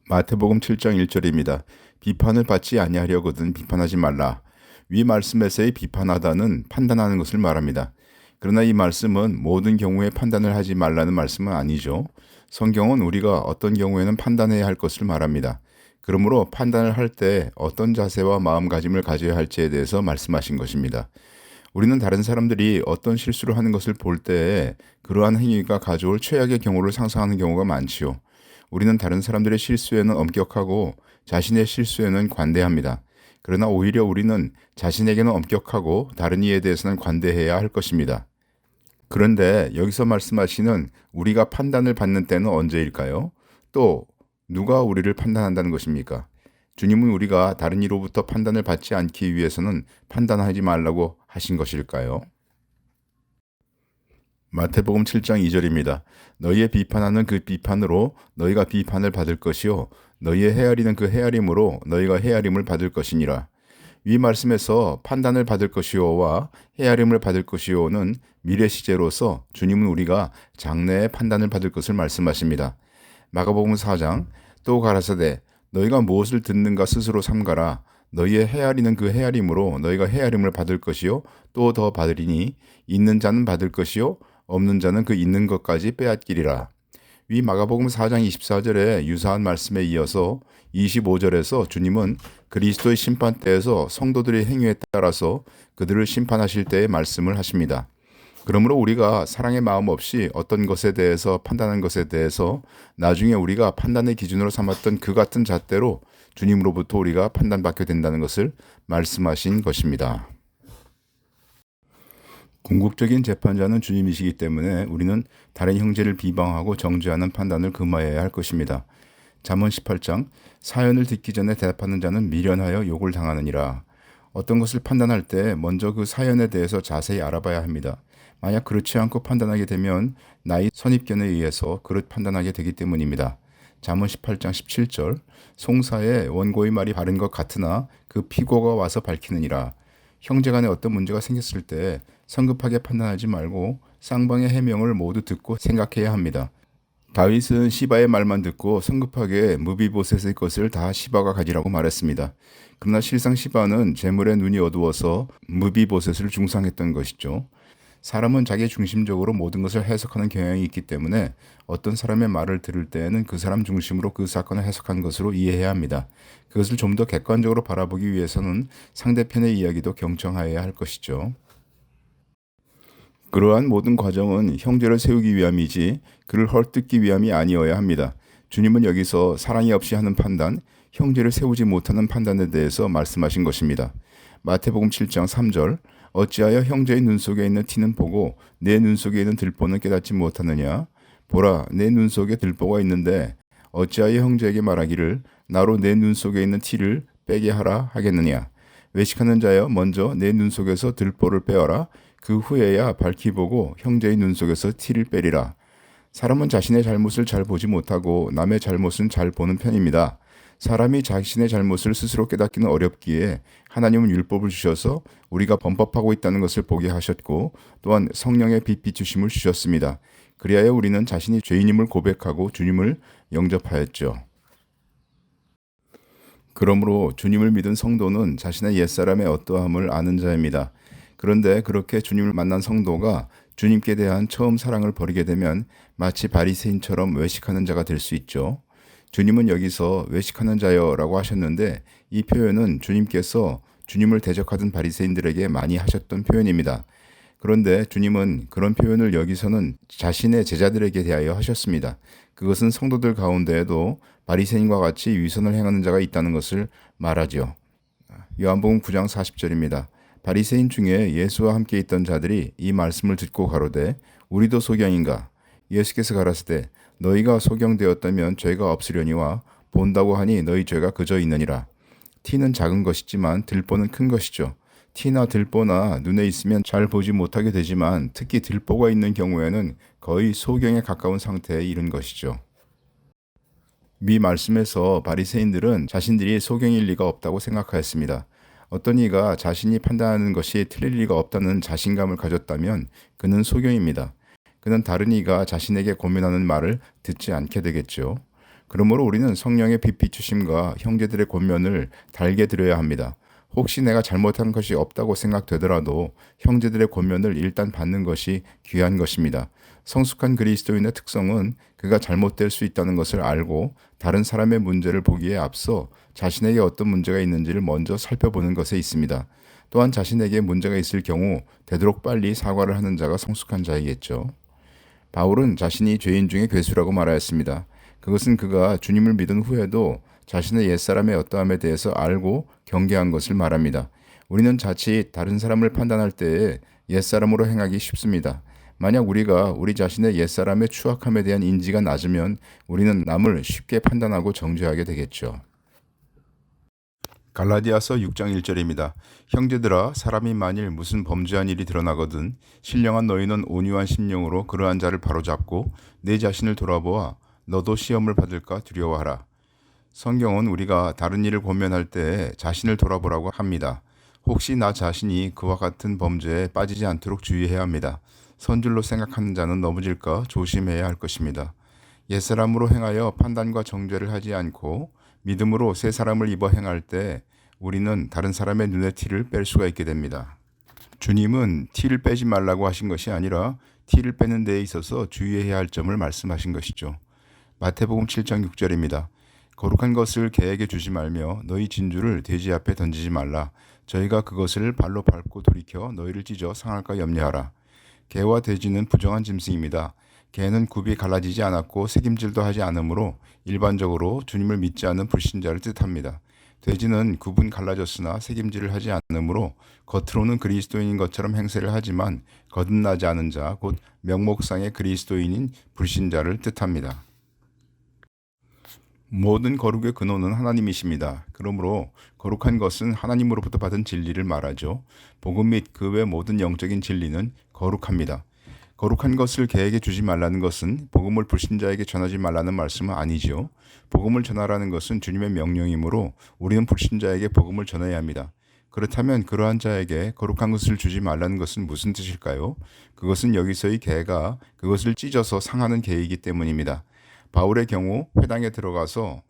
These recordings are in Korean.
마태복음 7장 1절입니다. 비판을 받지 아니하려거든 비판하지 말라. 위 말씀에서의 비판하다는 판단하는 것을 말합니다. 그러나 이 말씀은 모든 경우에 판단을 하지 말라는 말씀은 아니죠. 성경은 우리가 어떤 경우에는 판단해야 할 것을 말합니다. 그러므로 판단을 할 때 어떤 자세와 마음가짐을 가져야 할지에 대해서 말씀하신 것입니다. 우리는 다른 사람들이 어떤 실수를 하는 것을 볼 때에 그러한 행위가 가져올 최악의 경우를 상상하는 경우가 많지요. 우리는 다른 사람들의 실수에는 엄격하고 자신의 실수에는 관대합니다. 그러나 오히려 우리는 자신에게는 엄격하고 다른 이에 대해서는 관대해야 할 것입니다. 그런데 여기서 말씀하시는 우리가 판단을 받는 때는 언제일까요? 또 누가 우리를 판단한다는 것입니까? 주님은 우리가 다른 이로부터 판단을 받지 않기 위해서는 판단하지 말라고 하신 것일까요? 마태복음 7장 2절입니다. 너희의 비판하는 그 비판으로 너희가 비판을 받을 것이요 너희의 헤아리는 그 헤아림으로 너희가 헤아림을 받을 것이니라. 위 말씀에서 판단을 받을 것이요와 헤아림을 받을 것이요는 미래 시제로서 주님은 우리가 장래의 판단을 받을 것을 말씀하십니다. 마가복음 4장 또 가라사대 너희가 무엇을 듣는가 스스로 삼가라. 너희의 헤아리는 그 헤아림으로 너희가 헤아림을 받을 것이요 또 더 받으리니 있는 자는 받을 것이요 없는 자는 그 있는 것까지 빼앗기리라. 위 마가복음 4장 24절에 유사한 말씀에 이어서 25절에서 주님은 그리스도의 심판대에서 성도들의 행위에 따라서 그들을 심판하실 때의 말씀을 하십니다. 그러므로 우리가 사랑의 마음 없이 어떤 것에 대해서 판단한 것에 대해서 나중에 우리가 판단의 기준으로 삼았던 그 같은 잣대로 주님으로부터 우리가 판단받게 된다는 것을 말씀하신 것입니다. 궁극적인 재판자는 주님이시기 때문에 우리는 다른 형제를 비방하고 정죄하는 판단을 금하여야 할 것입니다. 잠언 18장 사연을 듣기 전에 대답하는 자는 미련하여 욕을 당하느니라. 어떤 것을 판단할 때 먼저 그 사연에 대해서 자세히 알아봐야 합니다. 만약 그렇지 않고 판단하게 되면 나의 선입견에 의해서 그릇 판단하게 되기 때문입니다. 잠언 18장 17절 송사에 원고의 말이 바른 것 같으나 그 피고가 와서 밝히느니라. 형제간에 어떤 문제가 생겼을 때 성급하게 판단하지 말고 쌍방의 해명을 모두 듣고 생각해야 합니다. 다윗은 시바의 말만 듣고 성급하게 무비보셋의 것을 다 시바가 가지라고 말했습니다. 그러나 실상 시바는 재물에 눈이 어두워서 무비보셋을 중상했던 것이죠. 사람은 자기 중심적으로 모든 것을 해석하는 경향이 있기 때문에 어떤 사람의 말을 들을 때에는 그 사람 중심으로 그 사건을 해석한 것으로 이해해야 합니다. 그것을 좀 더 객관적으로 바라보기 위해서는 상대편의 이야기도 경청하여야 할 것이죠. 그러한 모든 과정은 형제를 세우기 위함이지 그를 헐뜯기 위함이 아니어야 합니다. 주님은 여기서 사랑이 없이 하는 판단, 형제를 세우지 못하는 판단에 대해서 말씀하신 것입니다. 마태복음 7장 3절 어찌하여 형제의 눈 속에 있는 티는 보고 내 눈 속에 있는 들보는 깨닫지 못하느냐? 보라, 내 눈 속에 들보가 있는데 어찌하여 형제에게 말하기를 나로 내 눈 속에 있는 티를 빼게 하라 하겠느냐? 외식하는 자여 먼저 내 눈 속에서 들보를 빼어라. 그 후에야 밝히 보고 형제의 눈 속에서 티를 빼리라. 사람은 자신의 잘못을 잘 보지 못하고 남의 잘못은 잘 보는 편입니다. 사람이 자신의 잘못을 스스로 깨닫기는 어렵기에 하나님은 율법을 주셔서 우리가 범법하고 있다는 것을 보게 하셨고 또한 성령의 빛 비추심을 주셨습니다. 그리하여 우리는 자신이 죄인임을 고백하고 주님을 영접하였죠. 그러므로 주님을 믿은 성도는 자신의 옛사람의 어떠함을 아는 자입니다. 그런데 그렇게 주님을 만난 성도가 주님께 대한 처음 사랑을 버리게 되면 마치 바리새인처럼 외식하는 자가 될 수 있죠. 주님은 여기서 외식하는 자여라고 하셨는데 이 표현은 주님께서 주님을 대적하던 바리새인들에게 많이 하셨던 표현입니다. 그런데 주님은 그런 표현을 여기서는 자신의 제자들에게 대하여 하셨습니다. 그것은 성도들 가운데에도 바리새인과 같이 위선을 행하는 자가 있다는 것을 말하죠. 요한복음 9장 40절입니다. 바리새인 중에 예수와 함께 있던 자들이 이 말씀을 듣고 가로되 우리도 소경인가? 예수께서 가라사대 너희가 소경되었다면 죄가 없으려니와 본다고 하니 너희 죄가 그저 있느니라. 티는 작은 것이지만 들보는 큰 것이죠. 티나 들보나 눈에 있으면 잘 보지 못하게 되지만 특히 들보가 있는 경우에는 거의 소경에 가까운 상태에 이른 것이죠. 미 말씀에서 바리새인들은 자신들이 소경일 리가 없다고 생각하였습니다. 어떤 이가 자신이 판단하는 것이 틀릴 리가 없다는 자신감을 가졌다면 그는 소경입니다. 그는 다른 이가 자신에게 고민하는 말을 듣지 않게 되겠죠. 그러므로 우리는 성령의 빛 비추심과 형제들의 권면을 달게 드려야 합니다. 혹시 내가 잘못한 것이 없다고 생각되더라도 형제들의 권면을 일단 받는 것이 귀한 것입니다. 성숙한 그리스도인의 특성은 그가 잘못될 수 있다는 것을 알고 다른 사람의 문제를 보기에 앞서 자신에게 어떤 문제가 있는지를 먼저 살펴보는 것에 있습니다. 또한 자신에게 문제가 있을 경우 되도록 빨리 사과를 하는 자가 성숙한 자이겠죠. 바울은 자신이 죄인 중에 괴수라고 말하였습니다. 그것은 그가 주님을 믿은 후에도 자신의 옛사람의 어떠함에 대해서 알고 경계한 것을 말합니다. 우리는 자칫 다른 사람을 판단할 때에 옛사람으로 행하기 쉽습니다. 만약 우리가 우리 자신의 옛사람의 추악함에 대한 인지가 낮으면 우리는 남을 쉽게 판단하고 정죄하게 되겠죠. 갈라디아서 6장 1절입니다. 형제들아, 사람이 만일 무슨 범죄한 일이 드러나거든 신령한 너희는 온유한 심령으로 그러한 자를 바로잡고 내 자신을 돌아보아 너도 시험을 받을까 두려워하라. 성경은 우리가 다른 일을 권면할 때 자신을 돌아보라고 합니다. 혹시 나 자신이 그와 같은 범죄에 빠지지 않도록 주의해야 합니다. 선줄로 생각하는 자는 넘어질까 조심해야 할 것입니다. 옛사람으로 행하여 판단과 정죄를 하지 않고 믿음으로 새 사람을 입어 행할 때 우리는 다른 사람의 눈에 티를 뺄 수가 있게 됩니다. 주님은 티를 빼지 말라고 하신 것이 아니라 티를 빼는 데에 있어서 주의해야 할 점을 말씀하신 것이죠. 마태복음 7장 6절입니다. 거룩한 것을 개에게 주지 말며 너희 진주를 돼지 앞에 던지지 말라. 저희가 그것을 발로 밟고 돌이켜 너희를 찢어 상할까 염려하라. 개와 돼지는 부정한 짐승입니다. 개는 굽이 갈라지지 않았고 새김질도 하지 않으므로 일반적으로 주님을 믿지 않는 불신자를 뜻합니다. 돼지는 굽은 갈라졌으나 새김질을 하지 않으므로 겉으로는 그리스도인인 것처럼 행세를 하지만 거듭나지 않은 자, 곧 명목상의 그리스도인인 불신자를 뜻합니다. 모든 거룩의 근원은 하나님이십니다. 그러므로 거룩한 것은 하나님으로부터 받은 진리를 말하죠. 복음 및 그 외 모든 영적인 진리는 거룩합니다. 거룩한 것을 개에게 주지 말라는 것은 복음을 불신자에게 전하지 말라는 말씀은 아니지요. 복음을 전하라는 것은 주님의 명령이므로 우리는 불신자에게 복음을 전해야 합니다. 그렇다면 그러한 자에게 거룩한 것을 주지 말라는 것은 무슨 뜻일까요? 그것은 여기서의 개가 그것을 찢어서 상하는 개이기 때문입니다. 바울의 경우 회당에 들어가서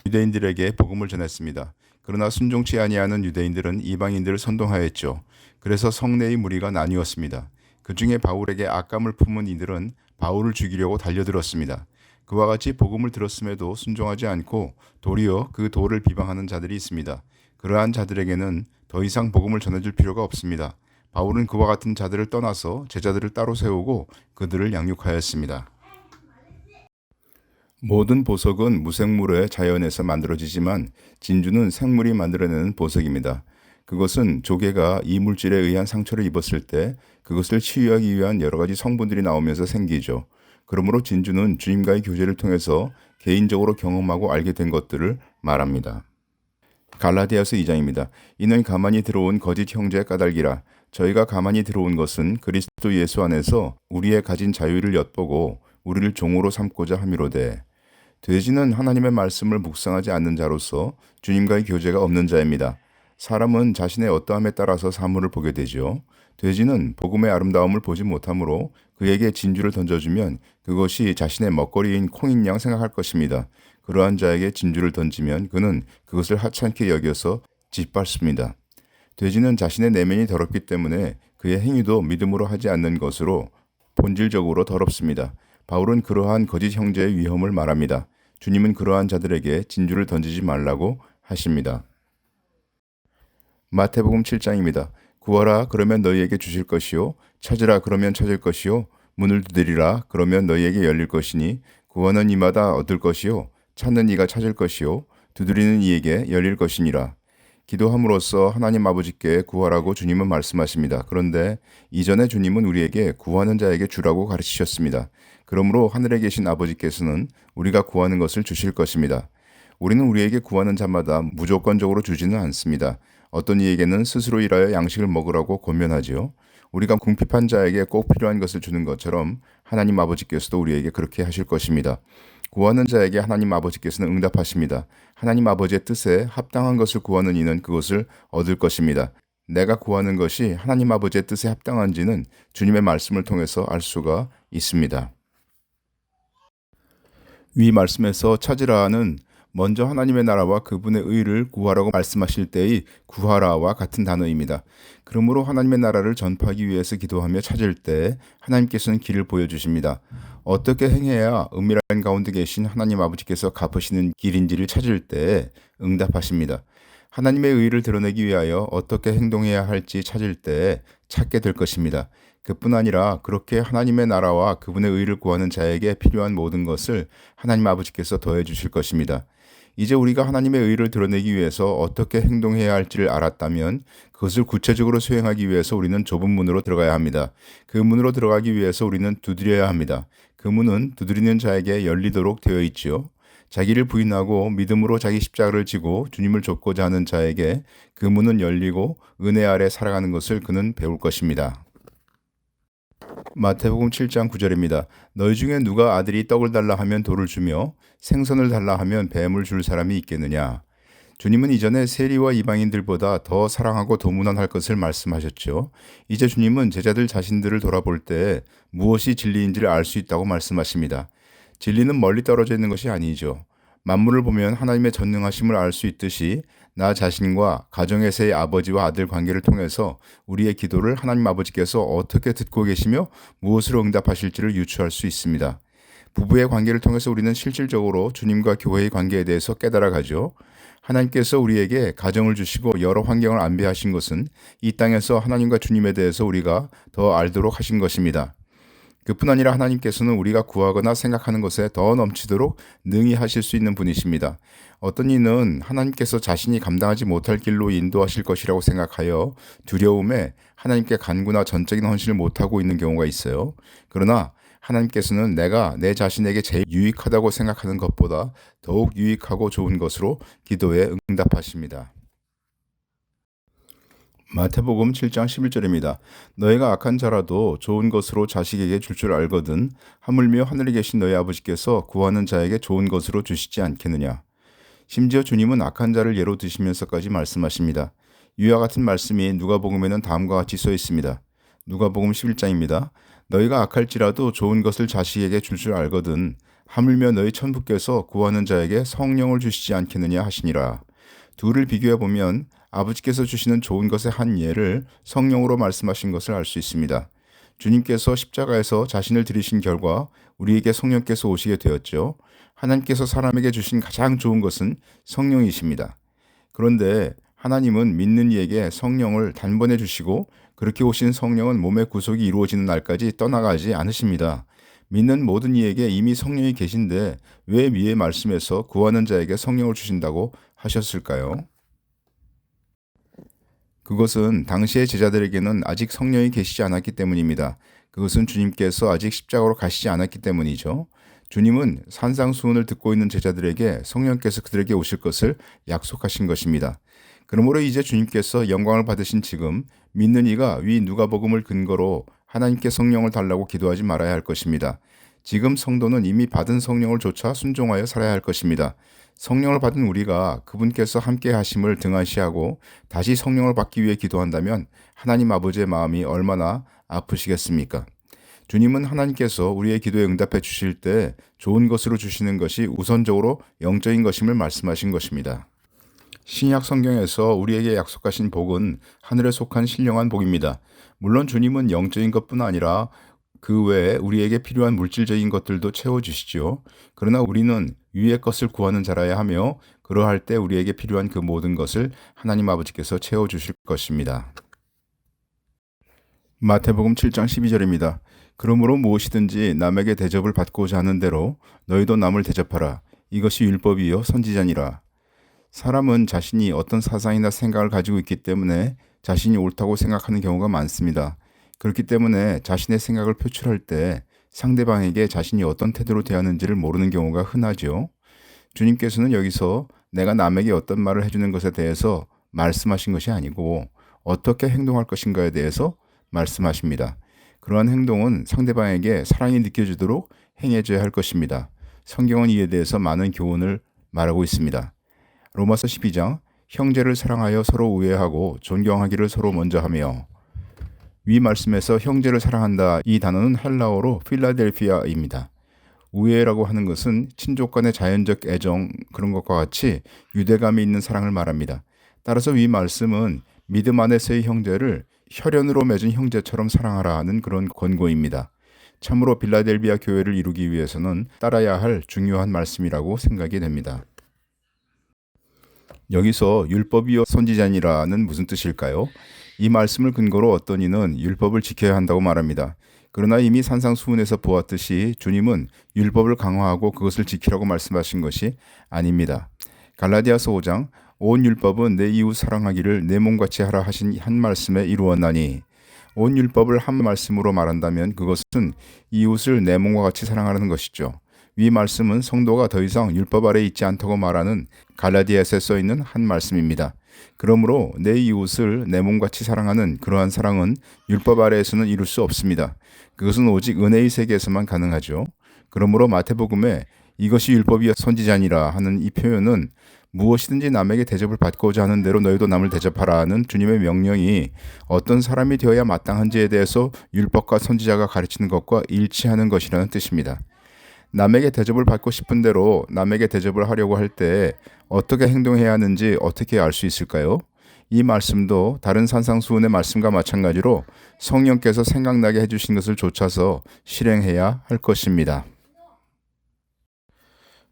유대인들에게 복음을 전했습니다. 그러나 순종치 아니하는 유대인들은 이방인들을 선동하였죠. 그래서 성내의 무리가 나뉘었습니다. 그 중에 바울에게 악감을 품은 이들은 바울을 죽이려고 달려들었습니다. 그와 같이 복음을 들었음에도 순종하지 않고 도리어 그 도를 비방하는 자들이 있습니다. 그러한 자들에게는 더 이상 복음을 전해줄 필요가 없습니다. 바울은 그와 같은 자들을 떠나서 제자들을 따로 세우고 그들을 양육하였습니다. 모든 보석은 무생물의 자연에서 만들어지지만 진주는 생물이 만들어내는 보석입니다. 그것은 조개가 이물질에 의한 상처를 입었을 때 그것을 치유하기 위한 여러 가지 성분들이 나오면서 생기죠. 그러므로 진주는 주님과의 교제를 통해서 개인적으로 경험하고 알게 된 것들을 말합니다. 갈라디아서 2장입니다. 이는 가만히 들어온 거짓 형제의 까닭이라. 저희가 가만히 들어온 것은 그리스도 예수 안에서 우리의 가진 자유를 엿보고 우리를 종으로 삼고자 함이로되. 돼지는 하나님의 말씀을 묵상하지 않는 자로서 주님과의 교제가 없는 자입니다. 사람은 자신의 어떠함에 따라서 사물을 보게 되죠. 돼지는 복음의 아름다움을 보지 못하므로 그에게 진주를 던져주면 그것이 자신의 먹거리인 콩인 양 생각할 것입니다. 그러한 자에게 진주를 던지면 그는 그것을 하찮게 여겨서 짓밟습니다. 돼지는 자신의 내면이 더럽기 때문에 그의 행위도 믿음으로 하지 않는 것으로 본질적으로 더럽습니다. 바울은 그러한 거짓 형제의 위험을 말합니다. 주님은 그러한 자들에게 진주를 던지지 말라고 하십니다. 마태복음 7장입니다. 구하라 그러면 너희에게 주실 것이요 찾으라 그러면 찾을 것이요 문을 두드리라 그러면 너희에게 열릴 것이니 구하는 이마다 얻을 것이요 찾는 이가 찾을 것이요 두드리는 이에게 열릴 것이니라. 기도함으로써 하나님 아버지께 구하라고 주님은 말씀하십니다. 그런데 이전에 주님은 우리에게 구하는 자에게 주라고 가르치셨습니다. 그러므로 하늘에 계신 아버지께서는 우리가 구하는 것을 주실 것입니다. 우리는 우리에게 구하는 자마다 무조건적으로 주지는 않습니다. 어떤 이에게는 스스로 일하여 양식을 먹으라고 권면하지요. 우리가 궁핍한 자에게 꼭 필요한 것을 주는 것처럼 하나님 아버지께서도 우리에게 그렇게 하실 것입니다. 구하는 자에게 하나님 아버지께서는 응답하십니다. 하나님 아버지의 뜻에 합당한 것을 구하는 이는 그것을 얻을 것입니다. 내가 구하는 것이 하나님 아버지의 뜻에 합당한지는 주님의 말씀을 통해서 알 수가 있습니다. 위 말씀에서 찾으라는 먼저 하나님의 나라와 그분의 의를 구하라고 말씀하실 때의 구하라와 같은 단어입니다. 그러므로 하나님의 나라를 전파하기 위해서 기도하며 찾을 때 하나님께서는 길을 보여주십니다. 어떻게 행해야 은밀한 가운데 계신 하나님 아버지께서 갚으시는 길인지를 찾을 때 응답하십니다. 하나님의 의를 드러내기 위하여 어떻게 행동해야 할지 찾을 때 찾게 될 것입니다. 그뿐 아니라 그렇게 하나님의 나라와 그분의 의를 구하는 자에게 필요한 모든 것을 하나님 아버지께서 더해 주실 것입니다. 이제 우리가 하나님의 의를 드러내기 위해서 어떻게 행동해야 할지를 알았다면 그것을 구체적으로 수행하기 위해서 우리는 좁은 문으로 들어가야 합니다. 그 문으로 들어가기 위해서 우리는 두드려야 합니다. 그 문은 두드리는 자에게 열리도록 되어 있지요. 자기를 부인하고 믿음으로 자기 십자가를 지고 주님을 좇고자 하는 자에게 그 문은 열리고 은혜 아래 살아가는 것을 그는 배울 것입니다. 마태복음 7장 9절입니다. 너희 중에 누가 아들이 떡을 달라 하면 돌을 주며 생선을 달라 하면 뱀을 줄 사람이 있겠느냐. 주님은 이전에 세리와 이방인들보다 더 사랑하고 도문안할 것을 말씀하셨죠. 이제 주님은 제자들 자신들을 돌아볼 때 무엇이 진리인지를 알 수 있다고 말씀하십니다. 진리는 멀리 떨어져 있는 것이 아니죠. 만물을 보면 하나님의 전능하심을 알 수 있듯이 나 자신과 가정에서의 아버지와 아들 관계를 통해서 우리의 기도를 하나님 아버지께서 어떻게 듣고 계시며 무엇으로 응답하실지를 유추할 수 있습니다. 부부의 관계를 통해서 우리는 실질적으로 주님과 교회의 관계에 대해서 깨달아가죠. 하나님께서 우리에게 가정을 주시고 여러 환경을 안배하신 것은 이 땅에서 하나님과 주님에 대해서 우리가 더 알도록 하신 것입니다. 그뿐 아니라 하나님께서는 우리가 구하거나 생각하는 것에 더 넘치도록 능히 하실 수 있는 분이십니다. 어떤 이는 하나님께서 자신이 감당하지 못할 길로 인도하실 것이라고 생각하여 두려움에 하나님께 간구나 전적인 헌신을 못하고 있는 경우가 있어요. 그러나 하나님께서는 내가 내 자신에게 제일 유익하다고 생각하는 것보다 더욱 유익하고 좋은 것으로 기도에 응답하십니다. 마태복음 7장 11절입니다. 너희가 악한 자라도 좋은 것으로 자식에게 줄 알거든 하물며 하늘에 계신 너희 아버지께서 구하는 자에게 좋은 것으로 주시지 않겠느냐. 심지어 주님은 악한 자를 예로 드시면서까지 말씀하십니다. 이와 같은 말씀이 누가복음에는 다음과 같이 써 있습니다. 누가복음 11장입니다. 너희가 악할지라도 좋은 것을 자식에게 줄 알거든 하물며 너희 천부께서 구하는 자에게 성령을 주시지 않겠느냐 하시니라. 둘을 비교해 보면 아버지께서 주시는 좋은 것의 한 예를 성령으로 말씀하신 것을 알 수 있습니다. 주님께서 십자가에서 자신을 들이신 결과 우리에게 성령께서 오시게 되었죠. 하나님께서 사람에게 주신 가장 좋은 것은 성령이십니다. 그런데 하나님은 믿는 이에게 성령을 단번에 주시고 그렇게 오신 성령은 몸의 구속이 이루어지는 날까지 떠나가지 않으십니다. 믿는 모든 이에게 이미 성령이 계신데 왜 위의 말씀에서 구하는 자에게 성령을 주신다고 하셨을까요? 그것은 당시의 제자들에게는 아직 성령이 계시지 않았기 때문입니다. 그것은 주님께서 아직 십자가로 가시지 않았기 때문이죠. 주님은 산상수훈을 듣고 있는 제자들에게 성령께서 그들에게 오실 것을 약속하신 것입니다. 그러므로 이제 주님께서 영광을 받으신 지금 믿는 이가 위 누가복음을 근거로 하나님께 성령을 달라고 기도하지 말아야 할 것입니다. 지금 성도는 이미 받은 성령을 조차 순종하여 살아야 할 것입니다. 성령을 받은 우리가 그분께서 함께 하심을 등한시하고 다시 성령을 받기 위해 기도한다면 하나님 아버지의 마음이 얼마나 아프시겠습니까? 주님은 하나님께서 우리의 기도에 응답해 주실 때 좋은 것으로 주시는 것이 우선적으로 영적인 것임을 말씀하신 것입니다. 신약 성경에서 우리에게 약속하신 복은 하늘에 속한 신령한 복입니다. 물론 주님은 영적인 것뿐 아니라 그 외에 우리에게 필요한 물질적인 것들도 채워주시죠. 그러나 우리는 위의 것을 구하는 자라야 하며 그러할 때 우리에게 필요한 그 모든 것을 하나님 아버지께서 채워주실 것입니다. 마태복음 7장 12절입니다. 그러므로 무엇이든지 남에게 대접을 받고자 하는 대로 너희도 남을 대접하라. 이것이 율법이요 선지자니라. 사람은 자신이 어떤 사상이나 생각을 가지고 있기 때문에 자신이 옳다고 생각하는 경우가 많습니다. 그렇기 때문에 자신의 생각을 표출할 때 상대방에게 자신이 어떤 태도로 대하는지를 모르는 경우가 흔하죠. 주님께서는 여기서 내가 남에게 어떤 말을 해주는 것에 대해서 말씀하신 것이 아니고 어떻게 행동할 것인가에 대해서 말씀하십니다. 그러한 행동은 상대방에게 사랑이 느껴지도록 행해져야 할 것입니다. 성경은 이에 대해서 많은 교훈을 말하고 있습니다. 로마서 12장 형제를 사랑하여 서로 우애하고 존경하기를 서로 먼저 하며 위 말씀에서 형제를 사랑한다 이 단어는 헬라어로 필라델피아입니다. 우애라고 하는 것은 친족 간의 자연적 애정 그런 것과 같이 유대감이 있는 사랑을 말합니다. 따라서 이 말씀은 믿음 안에서의 형제를 혈연으로 맺은 형제처럼 사랑하라는 그런 권고입니다. 참으로 빌라델비아 교회를 이루기 위해서는 따라야 할 중요한 말씀이라고 생각이 됩니다. 여기서 율법이요 선지자니라는 무슨 뜻일까요? 이 말씀을 근거로 어떤 이는 율법을 지켜야 한다고 말합니다. 그러나 이미 산상수훈에서 보았듯이 주님은 율법을 강화하고 그것을 지키라고 말씀하신 것이 아닙니다. 갈라디아서 5장 온 율법은 내 이웃 사랑하기를 내 몸같이 하라 하신 한 말씀에 이루었나니, 온 율법을 한 말씀으로 말한다면 그것은 이웃을 내 몸과 같이 사랑하는 것이죠. 이 말씀은 성도가 더 이상 율법 아래에 있지 않다고 말하는 갈라디아서에 써 있는 한 말씀입니다. 그러므로 내 이웃을 내 몸같이 사랑하는 그러한 사랑은 율법 아래에서는 이룰 수 없습니다. 그것은 오직 은혜의 세계에서만 가능하죠. 그러므로 마태복음에 이것이 율법이여 선지자니라 하는 이 표현은 무엇이든지 남에게 대접을 받고자 하는 대로 너희도 남을 대접하라는 주님의 명령이 어떤 사람이 되어야 마땅한지에 대해서 율법과 선지자가 가르치는 것과 일치하는 것이라는 뜻입니다. 남에게 대접을 받고 싶은 대로 남에게 대접을 하려고 할 때 어떻게 행동해야 하는지 어떻게 알 수 있을까요? 이 말씀도 다른 산상수훈의 말씀과 마찬가지로 성령께서 생각나게 해주신 것을 좇아서 실행해야 할 것입니다.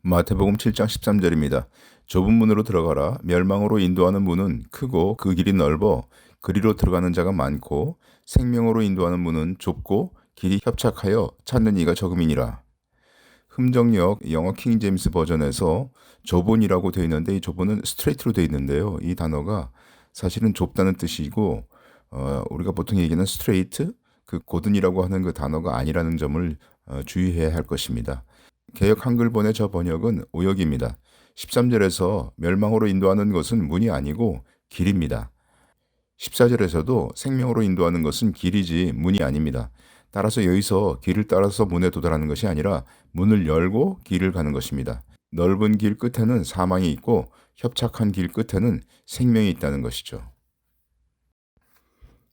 마태복음 7장 13절입니다. 좁은 문으로 들어가라. 멸망으로 인도하는 문은 크고 그 길이 넓어 그리로 들어가는 자가 많고, 생명으로 인도하는 문은 좁고 길이 협착하여 찾는 이가 적음이니라. 흠정역 영어 킹제임스 버전에서 좁은이라고 되어 있는데, 이 좁은은 스트레이트로 되어 있는데요. 이 단어가 사실은 좁다는 뜻이고 우리가 보통 얘기하는 스트레이트, 그 고든이라고 하는 그 단어가 아니라는 점을 주의해야 할 것입니다. 개역 한글본의 저 번역은 오역입니다. 13절에서 멸망으로 인도하는 것은 문이 아니고 길입니다. 14절에서도 생명으로 인도하는 것은 길이지 문이 아닙니다. 따라서 여기서 길을 따라서 문에 도달하는 것이 아니라 문을 열고 길을 가는 것입니다. 넓은 길 끝에는 사망이 있고 협착한 길 끝에는 생명이 있다는 것이죠.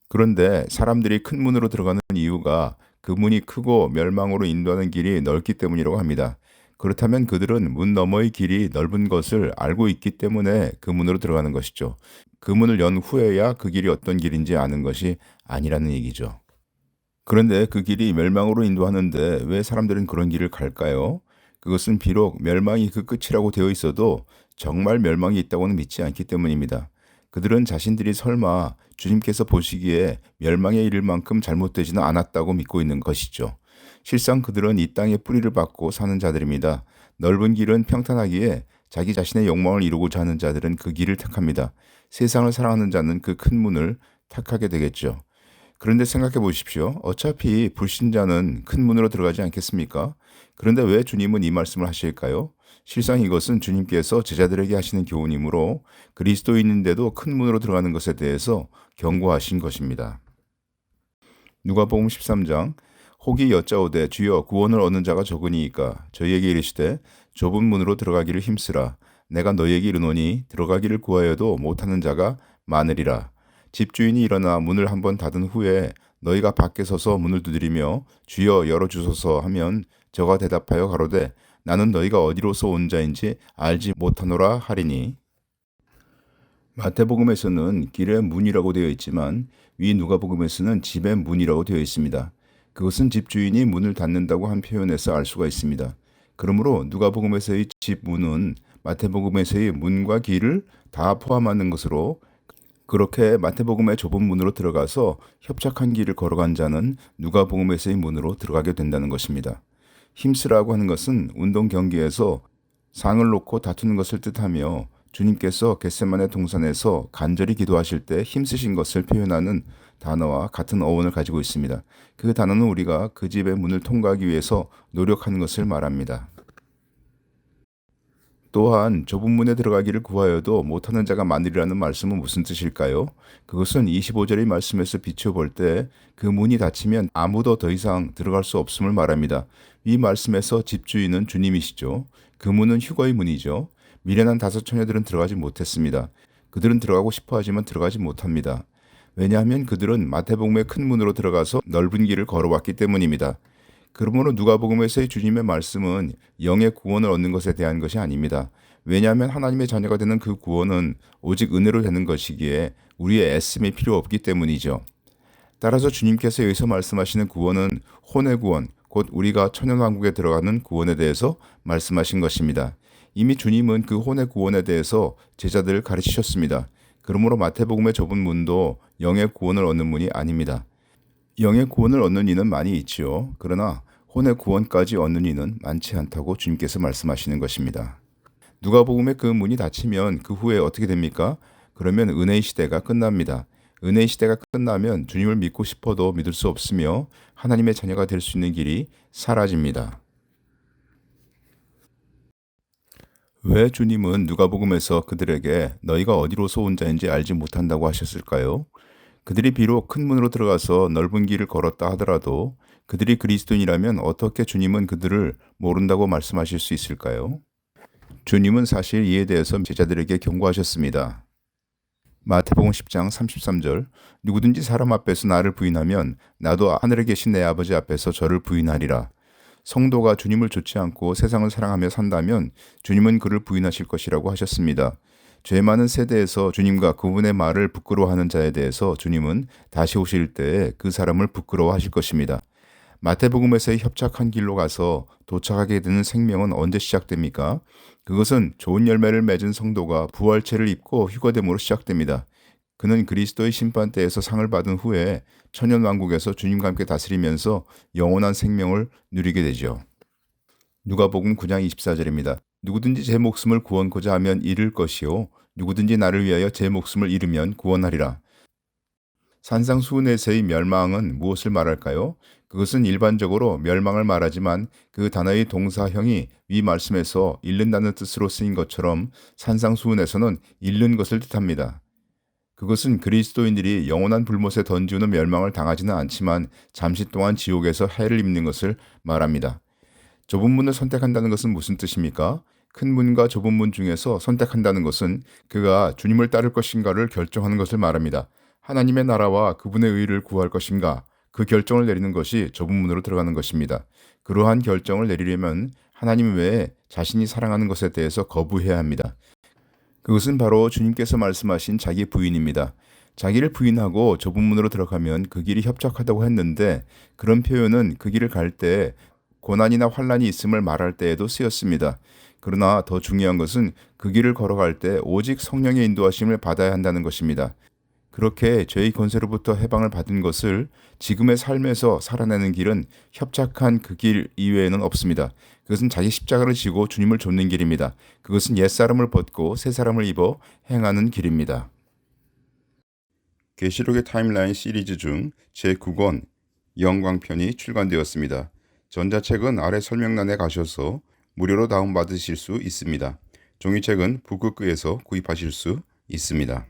그런데 사람들이 큰 문으로 들어가는 이유가 그 문이 크고 멸망으로 인도하는 길이 넓기 때문이라고 합니다. 그렇다면 그들은 문 너머의 길이 넓은 것을 알고 있기 때문에 그 문으로 들어가는 것이죠. 그 문을 연 후에야 그 길이 어떤 길인지 아는 것이 아니라는 얘기죠. 그런데 그 길이 멸망으로 인도하는데 왜 사람들은 그런 길을 갈까요? 그것은 비록 멸망이 그 끝이라고 되어 있어도 정말 멸망이 있다고는 믿지 않기 때문입니다. 그들은 자신들이 설마 주님께서 보시기에 멸망에 이를 만큼 잘못되지는 않았다고 믿고 있는 것이죠. 실상 그들은 이 땅에 뿌리를 박고 사는 자들입니다. 넓은 길은 평탄하기에 자기 자신의 욕망을 이루고자 하는 자들은 그 길을 택합니다. 세상을 사랑하는 자는 그 큰 문을 택하게 되겠죠. 그런데 생각해 보십시오. 어차피 불신자는 큰 문으로 들어가지 않겠습니까? 그런데 왜 주님은 이 말씀을 하실까요? 실상 이것은 주님께서 제자들에게 하시는 교훈이므로 그리스도인인데도 큰 문으로 들어가는 것에 대해서 경고하신 것입니다. 누가복음 13장 혹이 여짜오되 주여 구원을 얻는 자가 적으니이까 저희에게 이르시되 좁은 문으로 들어가기를 힘쓰라. 내가 너희에게 이르노니 들어가기를 구하여도 못하는 자가 많으리라. 집주인이 일어나 문을 한번 닫은 후에 너희가 밖에 서서 문을 두드리며 주여 열어주소서 하면 저가 대답하여 가로되 나는 너희가 어디로서 온 자인지 알지 못하노라 하리니. 마태복음에서는 길의 문이라고 되어 있지만 위 누가복음에서는 집의 문이라고 되어 있습니다. 그것은 집주인이 문을 닫는다고 한 표현에서 알 수가 있습니다. 그러므로 누가복음에서의 집 문은 마태복음에서의 문과 길을 다 포함하는 것으로, 그렇게 마태복음의 좁은 문으로 들어가서 협착한 길을 걸어간 자는 누가복음에서의 문으로 들어가게 된다는 것입니다. 힘쓰라고 하는 것은 운동 경기에서 상을 놓고 다투는 것을 뜻하며, 주님께서 겟세마네 동산에서 간절히 기도하실 때 힘쓰신 것을 표현하는 단어와 같은 어원을 가지고 있습니다. 그 단어는 우리가 그 집의 문을 통과하기 위해서 노력하는 것을 말합니다. 또한 좁은 문에 들어가기를 구하여도 못하는 자가 많으리라는 말씀은 무슨 뜻일까요? 그것은 25절의 말씀에서 비춰볼 때 그 문이 닫히면 아무도 더 이상 들어갈 수 없음을 말합니다. 이 말씀에서 집주인은 주님이시죠. 그 문은 휴거의 문이죠. 미련한 다섯 처녀들은 들어가지 못했습니다. 그들은 들어가고 싶어 하지만 들어가지 못합니다. 왜냐하면 그들은 마태복음의 큰 문으로 들어가서 넓은 길을 걸어왔기 때문입니다. 그러므로 누가복음에서의 주님의 말씀은 영의 구원을 얻는 것에 대한 것이 아닙니다. 왜냐하면 하나님의 자녀가 되는 그 구원은 오직 은혜로 되는 것이기에 우리의 애씀이 필요 없기 때문이죠. 따라서 주님께서 여기서 말씀하시는 구원은 혼의 구원, 곧 우리가 천연왕국에 들어가는 구원에 대해서 말씀하신 것입니다. 이미 주님은 그 혼의 구원에 대해서 제자들을 가르치셨습니다. 그러므로 마태복음의 좁은 문도 영의 구원을 얻는 문이 아닙니다. 영의 구원을 얻는 이는 많이 있지요. 그러나 혼의 구원까지 얻는 이는 많지 않다고 주님께서 말씀하시는 것입니다. 누가복음의 그 문이 닫히면 그 후에 어떻게 됩니까? 그러면 은혜의 시대가 끝납니다. 은혜의 시대가 끝나면 주님을 믿고 싶어도 믿을 수 없으며 하나님의 자녀가 될 수 있는 길이 사라집니다. 왜 주님은 누가복음에서 그들에게 너희가 어디로서 온 자인지 알지 못한다고 하셨을까요? 그들이 비록 큰 문으로 들어가서 넓은 길을 걸었다 하더라도 그들이 그리스도인이라면 어떻게 주님은 그들을 모른다고 말씀하실 수 있을까요? 주님은 사실 이에 대해서 제자들에게 경고하셨습니다. 마태복음 10장 33절 누구든지 사람 앞에서 나를 부인하면 나도 하늘에 계신 내 아버지 앞에서 저를 부인하리라. 성도가 주님을 좋지 않고 세상을 사랑하며 산다면 주님은 그를 부인하실 것이라고 하셨습니다. 죄 많은 세대에서 주님과 그분의 말을 부끄러워하는 자에 대해서 주님은 다시 오실 때에 그 사람을 부끄러워하실 것입니다. 마태복음에서의 협착한 길로 가서 도착하게 되는 생명은 언제 시작됩니까? 그것은 좋은 열매를 맺은 성도가 부활체를 입고 휴거됨으로 시작됩니다. 그는 그리스도의 심판대에서 상을 받은 후에 천연왕국에서 주님과 함께 다스리면서 영원한 생명을 누리게 되죠. 누가복음 9장 24절입니다. 누구든지 제 목숨을 구원고자 하면 잃을 것이요 누구든지 나를 위하여 제 목숨을 잃으면 구원하리라. 산상수훈에서의 멸망은 무엇을 말할까요? 그것은 일반적으로 멸망을 말하지만 그 단어의 동사형이 위 말씀에서 잃는다는 뜻으로 쓰인 것처럼 산상수훈에서는 잃는 것을 뜻합니다. 그것은 그리스도인들이 영원한 불못에 던지는 멸망을 당하지는 않지만 잠시 동안 지옥에서 해를 입는 것을 말합니다. 좁은 문을 선택한다는 것은 무슨 뜻입니까? 큰 문과 좁은 문 중에서 선택한다는 것은 그가 주님을 따를 것인가를 결정하는 것을 말합니다. 하나님의 나라와 그분의 의를 구할 것인가? 그 결정을 내리는 것이 좁은 문으로 들어가는 것입니다. 그러한 결정을 내리려면 하나님 외에 자신이 사랑하는 것에 대해서 거부해야 합니다. 그것은 바로 주님께서 말씀하신 자기 부인입니다. 자기를 부인하고 좁은 문으로 들어가면 그 길이 협착하다고 했는데 그런 표현은 그 길을 갈 때 고난이나 환난이 있음을 말할 때에도 쓰였습니다. 그러나 더 중요한 것은 그 길을 걸어갈 때 오직 성령의 인도하심을 받아야 한다는 것입니다. 그렇게 죄의 권세로부터 해방을 받은 것을 지금의 삶에서 살아내는 길은 협착한 그 길 이외에는 없습니다. 그것은 자기 십자가를 지고 주님을 좇는 길입니다. 그것은 옛사람을 벗고 새사람을 입어 행하는 길입니다. 계시록의 타임라인 시리즈 중 제9권 영광편이 출간되었습니다. 전자책은 아래 설명란에 가셔서 무료로 다운받으실 수 있습니다. 종이책은 북극교에서 구입하실 수 있습니다.